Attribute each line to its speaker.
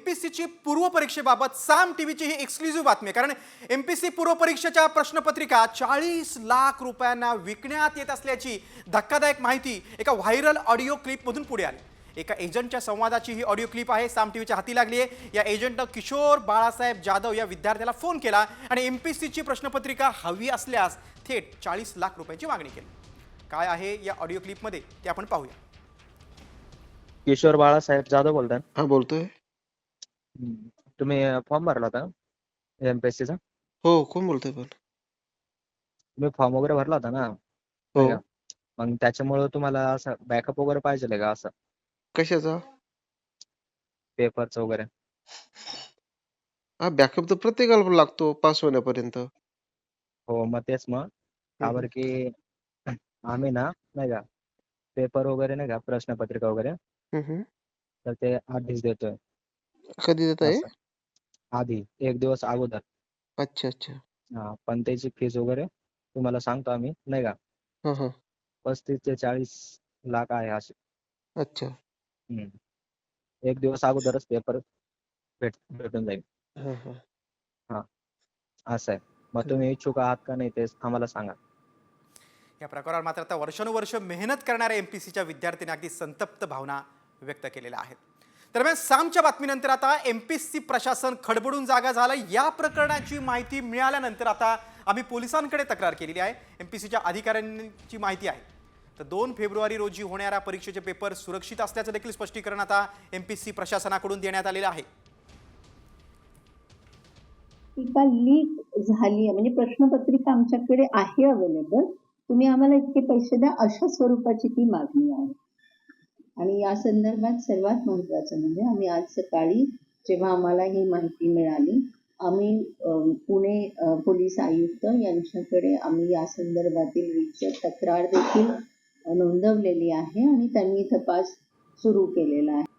Speaker 1: एमपीएससीची पूर्व परीक्षेबाबत साम टीव्हीची ही एक्सक्लुझिव्ह बातमी आहे. कारण एमपीएससी पूर्व परीक्षेच्या प्रश्नपत्रिका 40 लाख रुपयांना विकण्यात येत असल्याची धक्कादायक माहिती एका व्हायरल ऑडिओ क्लिपमधून पुढे आली. एका एजंटच्या संवादाची ही ऑडिओ क्लिप आहे. साम टीव्हीच्या हाती लागली आहे. या एजंटनं किशोर बाळासाहेब जाधव या विद्यार्थ्याला फोन केला आणि एमपीएससीची प्रश्नपत्रिका हवी असल्यास थेट 40 लाख रुपयांची मागणी केली. काय आहे या ऑडिओ क्लिपमध्ये ते आपण पाहूया.
Speaker 2: किशोर बाळासाहेब जाधव बोलताय.
Speaker 3: हा बोलतोय.
Speaker 2: तुम्ही फॉर्म भरला होता एमपीएससी चा?
Speaker 3: हो, कोण बोलतोय पण?
Speaker 2: तुम्ही फॉर्म वगैरे भरला होता ना?
Speaker 3: हो.
Speaker 2: नाही का? मग त्याच्यामुळे तुम्हाला असं बॅकअप वगैरे पाहिजे का असं
Speaker 3: कशाचा?
Speaker 2: पेपरचं वगैरे?
Speaker 3: हा, बॅकअप तर प्रत्येकाला लागतो पास होण्यापर्यंत.
Speaker 2: हो, मग तेच मग का बरं की आम्ही ना नाही का पेपर वगैरे नाही का प्रश्नपत्रिका वगैरे
Speaker 3: हम्म.
Speaker 2: तर ते आधीच देतोय.
Speaker 3: कधी देत आहे?
Speaker 2: असं आधी 1 दिवस अगोदर.
Speaker 3: अच्छा अच्छा.
Speaker 2: हा, पण त्याची फीस वगैरे तुम्हाला सांगतो आम्ही नाही का
Speaker 3: हा हा.
Speaker 2: 35 ते 40 लाख आहे असे.
Speaker 3: अच्छा.
Speaker 2: 1 दिवस अगोदरच पेपर भेटून जाईल.
Speaker 3: हा हा.
Speaker 2: हा, असं आहे. मग तुम्ही इच्छुक आहात का नाही ते आम्हाला सांगा.
Speaker 1: या प्रकारावर मात्र आता वर्षानुवर्ष मेहनत करणाऱ्या एमपीएससीच्या विद्यार्थ्यांनी अगदी संतप्त भावना व्यक्त केलेल्या आहेत. दरम्यान सामच्या बातमीनंतर आता एमपीएससी प्रशासन खडबडून जागा झालं. या प्रकरणाची माहिती मिळाल्यानंतर आता आम्ही पोलिसांकडे तक्रार केलेली आहे. एमपीएससीच्या अधिकाऱ्यांची माहिती आहे तर 2 फेब्रुवारी रोजी होणाऱ्या परीक्षेचे पेपर सुरक्षित असल्याचं देखील स्पष्टीकरण आता एमपीएससी प्रशासनाकडून देण्यात आलेलं आहे.
Speaker 4: टीका लीक झाली आहे म्हणजे प्रश्नपत्रिका आमच्याकडे आहे अवेलेबल, तुम्ही आम्हाला इतके पैसे द्या अशा स्वरूपाची ती मागणी आहे. आणि या संदर्भात सर्वात महत्त्वाचं म्हणजे आम्ही आज सकाळी जेव्हा आम्हाला ही माहिती मिळाली आम्ही पुणे पोलीस आयुक्त यांच्याकडे आम्ही या संदर्भातील रीतसर तक्रार देखील नोंदवलेली आहे आणि त्यांनी तपास सुरू केलेला आहे.